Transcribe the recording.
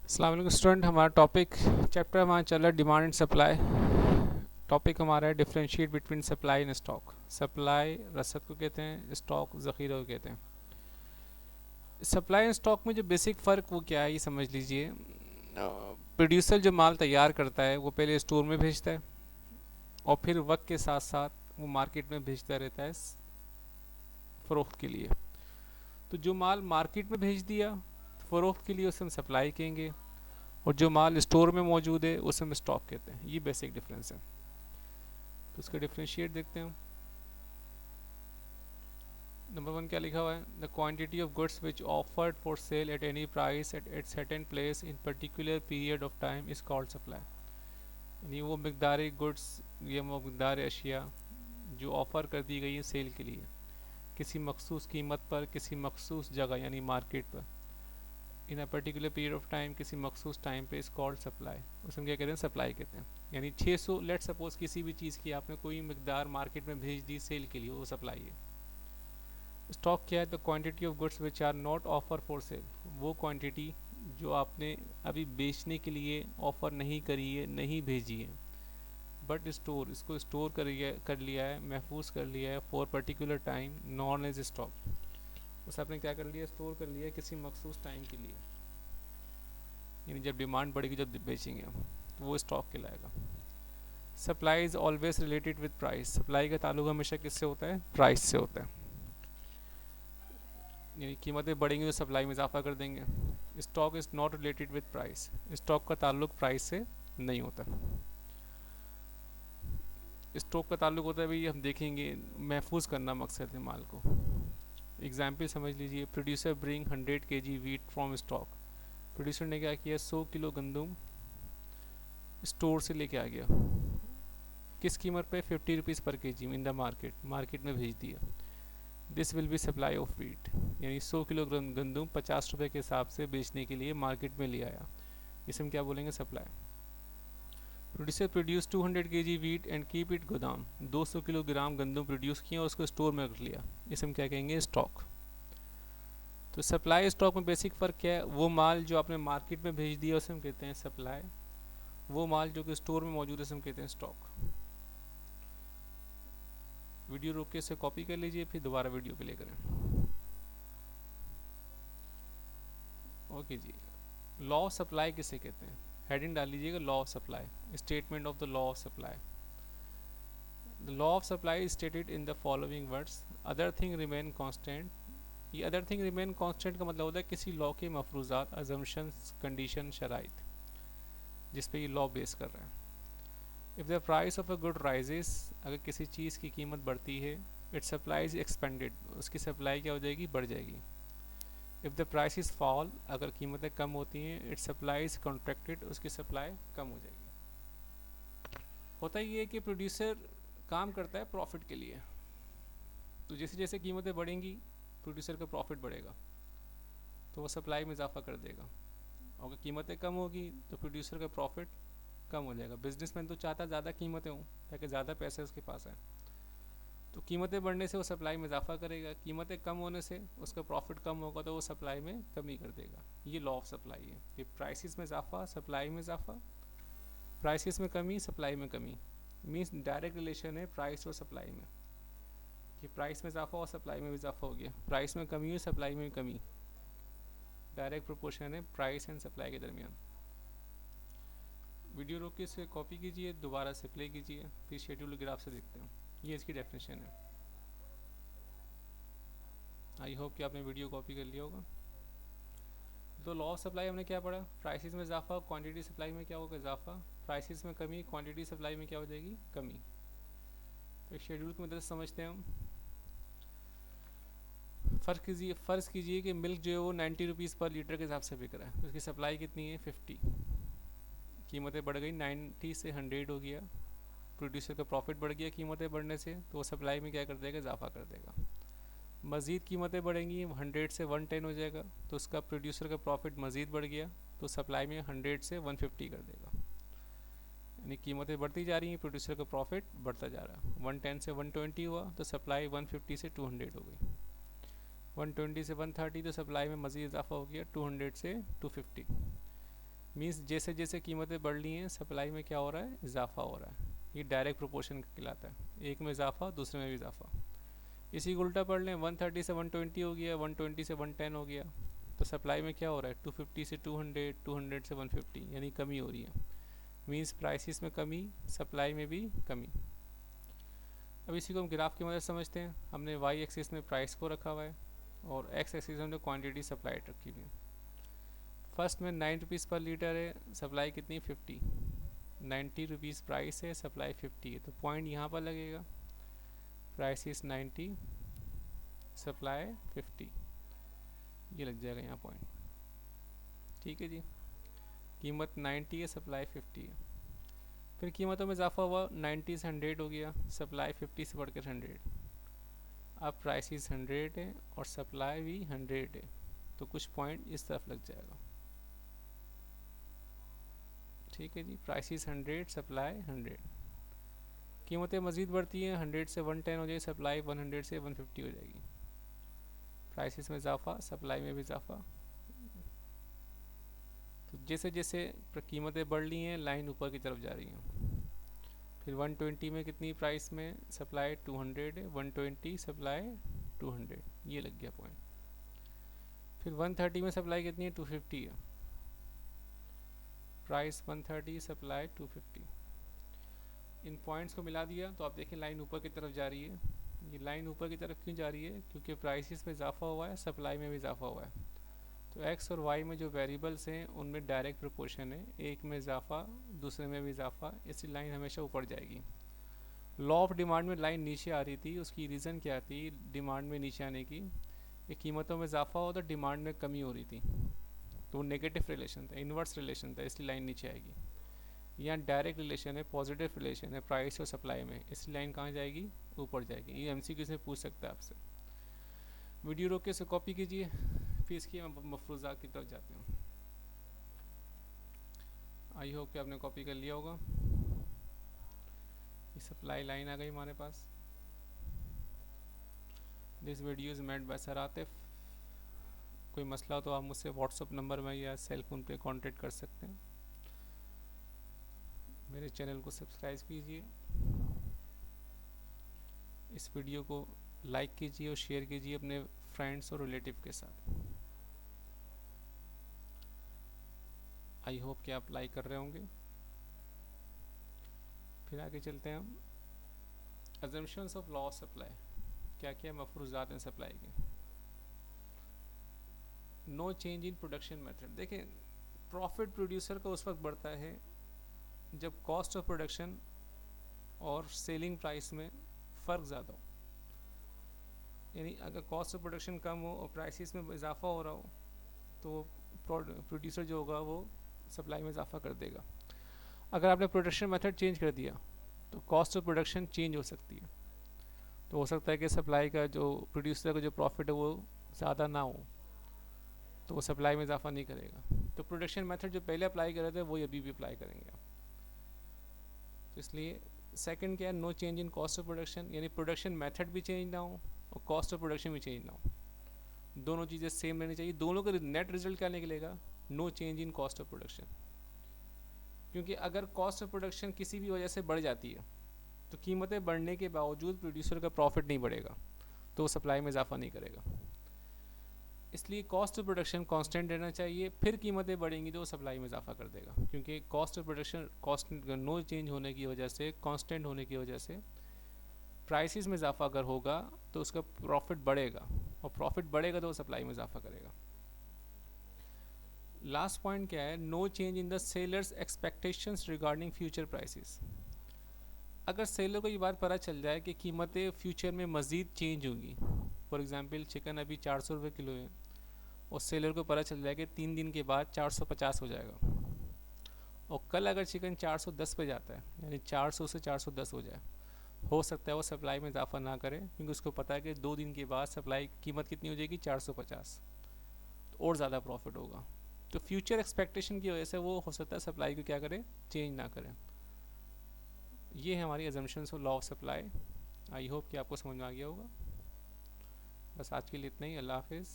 अस्सलाम वालेकुम स्टूडेंट। हमारा टॉपिक चैप्टर हमारा चल रहा है डिमांड एंड सप्लाई। टॉपिक हमारा है differentiate between supply and stock. Supply रसद को कहते हैं, स्टॉक ज़ख़ीरा को कहते हैं। सप्लाई एंड स्टॉक में जो बेसिक फ़र्क वो क्या है ये समझ लीजिए। प्रोड्यूसर जो माल तैयार करता है वो पहले स्टोर में भेजता है और फिर वक्त के साथ साथ वो मार्केट में भेजता रहता है फ़रोख्त के लिए। तो जो माल मार्केट में भेज दिया फ़रोख्त के लिए उसे हम सप्लाई कहेंगे, और जो माल स्टोर में मौजूद है उसे हम स्टॉक कहते हैं। ये बेसिक डिफरेंस है। तो उसका डिफ्रेंशिएट देखते हैं। नंबर 1 क्या लिखा हुआ है? The quantity of goods which offered for sale at any price at certain place in particular period of time is called supply. यानी वो मकदार गुड्स या मकदार अशिया जो ऑफ़र कर दी गई है सेल के लिए किसी मखसूस कीमत पर किसी मखसूस जगह यानी मार्केट पर in a particular period of time किसी मखसूस टाइम पे इस कॉल्ड सप्लाई। उसे हम क्या कहते हैं? सप्लाई कहते हैं। यानी 600 लेट सपोज किसी भी चीज़ की आपने कोई मकदार मार्केट में भेज दी सेल के लिए, वो सप्लाई है। स्टॉक क्या है? The quantity of goods which are not offer for sale. वो क्वांटिटी जो आपने अभी बेचने के लिए ऑफ़र नहीं करी है, नहीं भेजी है, बट स्टोर इसको स्टोर कर लिया है, महफूज कर लिया है for particular time known as stock. उसे आपने क्या कर लिया? स्टोर कर लिया किसी मखसूस टाइम के लिए, यानी जब डिमांड बढ़ेगी जब बेचेंगे हम तो वो स्टॉक कहलाएगा। Supply is always related with price. Supply का ताल्लुक हमेशा किससे होता है? प्राइस से होता है। यानी कीमतें बढ़ेंगी तो सप्लाई में इजाफा कर देंगे। Stock is not related with price. Stock का ताल्लुक प्राइस से नहीं होता। स्टॉक का ताल्लुक होता है भाई हम देखेंगे महफूज करना मकसद है माल को। एग्जाम्पल समझ लीजिए, producer bring 100 kg wheat from stock. Producer ने क्या किया? 100 किलो गंदम स्टोर से लेके आ गया। किस कीमत पे? 50 रुपीज़ पर के जी इन द मार्केट। मार्केट में भेज दिया। This will be supply of wheat. यानी 100 किलो गंदम 50 रुपये के हिसाब से बेचने के लिए मार्केट में ले आया। इसे हम क्या बोलेंगे? Supply. Producer produce 200 kg wheat and keep it गोदाम। 200 किलोग्राम गंदम प्रोड्यूस किया और उसको स्टोर में रख लिया। इसे हम क्या कहेंगे? स्टॉक। तो सप्लाई स्टॉक में बेसिक फ़र्क क्या है? वो माल जो आपने मार्केट में भेज दिया उसे हम कहते हैं सप्लाई। वो माल जो कि स्टोर में मौजूद है उसे हम कहते हैं स्टॉक। वीडियो रोक के इसे कॉपी कर लीजिए, फिर दोबारा वीडियो प्ले करें। ओके जी। लॉ ऑफ सप्लाई किसे कहते हैं? हेडिंग डाल लीजिएगा law of supply. Statement of the law of supply. The law of supply is stated in the following words, other thing remain constant. ये अदर थिंग रिमेन कांस्टेंट का मतलब होता है किसी लॉ के मफरूजात, अजम्पशंस, कंडीशन, शराइत जिस पे ये लॉ बेस कर रहा है। If the price of a good rises, अगर किसी चीज़ की कीमत बढ़ती है, इट सप्लाई इज एक्सपेंडेड, उसकी सप्लाई क्या हो जाएगी? बढ़ जाएगी। If the price is fall, अगर कीमतें कम होती हैं, इट सप्लाई इज कॉन्ट्रैक्टेड, उसकी सप्लाई कम हो जाएगी। होता ये है कि प्रोड्यूसर काम करता है प्रॉफिट के लिए, तो जैसे जैसे कीमतें बढ़ेंगी प्रोड्यूसर का प्रॉफिट बढ़ेगा, तो वो सप्लाई में इजाफा कर देगा। और अगर कीमतें कम होगी तो प्रोड्यूसर का प्रॉफिट कम हो जाएगा। बिजनेसमैन तो चाहता है ज़्यादा कीमतें हों ताकि ज़्यादा पैसे उसके पास आए, तो कीमतें बढ़ने से वो सप्लाई में इजाफा करेगा, कीमतें कम होने से उसका प्रॉफिट कम होगा तो वो सप्लाई में कमी कर देगा। ये लॉ ऑफ सप्लाई है कि प्राइसेस में इजाफा, सप्लाई में इजाफा, प्राइसेस में कमी, सप्लाई में कमी। मीन्स डायरेक्ट रिलेशन है प्राइस और सप्लाई में, कि प्राइस में इजाफा और सप्लाई में भी इजाफा हो गया, प्राइस में कमी हुई, सप्लाई में कमी। डायरेक्ट प्रोपोर्शन है प्राइस एंड सप्लाई के दरमियान। वीडियो रोक के इसे कॉपी कीजिए, दोबारा से प्ले कीजिए, फिर शेड्यूल ग्राफ से देखते हैं। ये इसकी डेफिनेशन है। आई होप कि आपने वीडियो कॉपी कर लिया होगा। तो लॉ ऑफ सप्लाई हमने क्या पढ़ा? प्राइसेस में इजाफा, क्वांटिटी सप्लाई में क्या होगा? इजाफा। प्राइसेस में कमी, क्वांटिटी सप्लाई में क्या हो जाएगी? कमी। तो एक शेड्यूल की मदद से समझते हैं हम। फ़र्ज़ कीजिए कि मिल्क जो है वो 90 रुपीज़ पर लीटर के हिसाब से बिक रहा है, उसकी सप्लाई कितनी है? 50। कीमतें बढ़ गई, 90 से 100 हो गया, प्रोड्यूसर का प्रॉफिट बढ़ गया कीमतें बढ़ने से, तो वो सप्लाई में क्या कर देगा? इजाफा कर देगा। मज़ीद कीमतें बढ़ेंगी, 100 से 110 हो जाएगा, तो उसका प्रोड्यूसर का प्रॉफिट मज़ीद बढ़ गया, तो सप्लाई में 100 से 150 कर देगा। यानी कीमतें बढ़ती जा रही हैं, प्रोड्यूसर का प्रॉफिट बढ़ता जा रहा है। 110 से 120 हुआ तो सप्लाई 150 से 200 हो गई। 120 से 130 तो सप्लाई में मज़ीद इजाफा हो गया 200 से 250। मीन्स जैसे जैसे कीमतें बढ़ रही हैं सप्लाई में क्या हो रहा है, इजाफा हो रहा है। ये डायरेक्ट प्रोपोर्शन कहलाता है, एक में इजाफा दूसरे में भी इजाफा। इसी को उल्टा पढ़ लें, 130 से 120 हो गया, 120 से 110 हो गया, तो सप्लाई में क्या हो रहा है, 250 से 200, 200 से 150, यानी कमी हो रही है। मीन्स प्राइसेस में कमी, सप्लाई में भी कमी। अब इसी को हम ग्राफ की मदद समझते हैं। हमने वाई एक्सिस में प्राइस को रखा हुआ है और एक्स एक्सिस में हमने क्वांटिटी सप्लाइड रखी हुई है। फर्स्ट में 9 रुपीज़ पर लीटर है, सप्लाई कितनी 50, 90 रुपीज़ प्राइस है, सप्लाई 50 है, तो पॉइंट यहाँ पर लगेगा, प्राइस इज 90, सप्लाई 50, ये लग जाएगा यहाँ पॉइंट। ठीक है जी, कीमत 90 है, सप्लाई 50 है। फिर कीमतों में इजाफा हुआ, 90 से 100 हो गया, सप्लाई 50 से बढ़कर 100। अब प्राइस 100 है और सप्लाई भी 100 है, तो कुछ पॉइंट इस तरफ लग जाएगा। ठीक है जी, प्राइस 100, सप्लाई 100। कीमतें मज़ीद बढ़ती हैं, 100 से 110 हो जाएगी, सप्लाई 100 से 150 हो जाएगी। प्राइसेस में इजाफा, सप्लाई में भी इजाफा। तो जैसे जैसे कीमतें बढ़ रही हैं लाइन ऊपर की तरफ जा रही हैं। फिर 120 में कितनी प्राइस में, सप्लाई 200 है, 120 सप्लाई 200, ये लग गया पॉइंट। फिर 130 में सप्लाई कितनी है, 250 है, प्राइस 130, सप्लाई 250। इन पॉइंट्स को मिला दिया तो आप देखें लाइन ऊपर की तरफ जा रही है। ये लाइन ऊपर की तरफ क्यों जा रही है, क्योंकि प्राइसेस में इजाफा हुआ है, सप्लाई में भी इजाफा हुआ है। तो एक्स और वाई में जो वेरिएबल्स हैं उनमें डायरेक्ट प्रोपोर्शन है, एक में इजाफा दूसरे में भी इजाफा, इसलिए लाइन हमेशा ऊपर जाएगी। लॉ ऑफ डिमांड में लाइन नीचे आ रही थी, उसकी रीज़न क्या थी डिमांड में नीचे आने की, ये कीमतों में इजाफा हो तो डिमांड में कमी हो रही थी, तो वो नेगेटिव रिलेशन था, इन्वर्स रिलेशन था, इसलिए लाइन नीचे आएगी। यहाँ डायरेक्ट रिलेशन है, पॉजिटिव रिलेशन है प्राइस और सप्लाई में, इसलिए लाइन कहाँ जाएगी, ऊपर जाएगी। ये एमसीक्यू से पूछ सकता है आपसे। वीडियो रोक के इसे कॉपी कीजिए, फिर इसकी मफरूज़ात की तरफ जाते हैं। आई होप कि आपने कॉपी कर लिया होगा। ये सप्लाई लाइन आ गई हमारे पास। This video is made by sir Atif. कोई मसला हो तो आप मुझसे व्हाट्सअप नंबर में या सेल फ़ोन पे कांटेक्ट कर सकते हैं। मेरे चैनल को सब्सक्राइब कीजिए, इस वीडियो को लाइक कीजिए और शेयर कीजिए अपने फ्रेंड्स और रिलेटिव के साथ। आई होप कि आप लाइक कर रहे होंगे। फिर आगे चलते हैं हम। Assumptions of law of supply, क्या क्या मफरूज़ात हैं सप्लाई के। No change in production method. देखें, प्रॉफिट प्रोड्यूसर का उस वक्त बढ़ता है जब कॉस्ट ऑफ प्रोडक्शन और सेलिंग प्राइस में फ़र्क ज़्यादा हो। यानी अगर कॉस्ट ऑफ प्रोडक्शन कम हो और प्राइसेस में इजाफा हो रहा हो तो प्रोड्यूसर जो होगा वो सप्लाई में इजाफा कर देगा। अगर आपने प्रोडक्शन मेथड चेंज कर दिया तो कॉस्ट ऑफ प्रोडक्शन चेंज हो सकती है, तो हो सकता है कि सप्लाई का जो प्रोड्यूसर का जो प्रॉफिट है वो ज़्यादा ना हो, तो वो सप्लाई में इजाफा नहीं करेगा। तो प्रोडक्शन मेथड जो पहले अप्लाई कर रहे थे वही अभी भी अप्लाई करेंगे। तो इसलिए सेकंड क्या है, no change in cost of production, यानी प्रोडक्शन मेथड भी चेंज ना हो और कॉस्ट ऑफ प्रोडक्शन भी चेंज ना हो, दोनों चीज़ें सेम रहनी चाहिए। दोनों का नेट रिजल्ट क्या निकलेगा, no change in cost of production. क्योंकि अगर कॉस्ट ऑफ प्रोडक्शन किसी भी वजह से बढ़ जाती है तो कीमतें बढ़ने के बावजूद प्रोड्यूसर का प्रॉफिट नहीं बढ़ेगा, तो वो सप्लाई में इजाफा नहीं करेगा। इसलिए कॉस्ट ऑफ प्रोडक्शन कांस्टेंट रहना चाहिए, फिर कीमतें बढ़ेंगी तो वो सप्लाई में इजाफा कर देगा। क्योंकि cost of production constant no change होने की वजह से, कांस्टेंट होने की वजह से प्राइसेस में इजाफा अगर होगा तो उसका प्रॉफिट बढ़ेगा, और प्रॉफिट बढ़ेगा तो वो सप्लाई में इजाफा करेगा। लास्ट पॉइंट क्या है, no change in the sellers expectations regarding future prices. अगर सेलर को ये बात पता चल जाए कि कीमतें फ्यूचर में मज़ीद चेंज होंगी, फॉर एग्जांपल चिकन अभी 400 रुपये किलो है और सेलर को पता चल जाए कि 3 दिन के बाद 450 हो जाएगा, और कल अगर चिकन 410 पे जाता है यानी 400 से 410 हो जाए, हो सकता है वो सप्लाई में इजाफा ना करे, क्योंकि उसको पता है कि 2 दिन के बाद सप्लाई कीमत कितनी हो जाएगी, 450, तो और ज़्यादा प्रॉफिट होगा। तो फ्यूचर एक्सपेक्टेशन की वजह से वो हो सकता है सप्लाई को क्या करे, चेंज ना करें। ये है हमारी assumptions of law of supply. I hope कि आपको समझ में आ गया होगा। बस आज के लिए इतना ही। अल्लाह हाफिज़।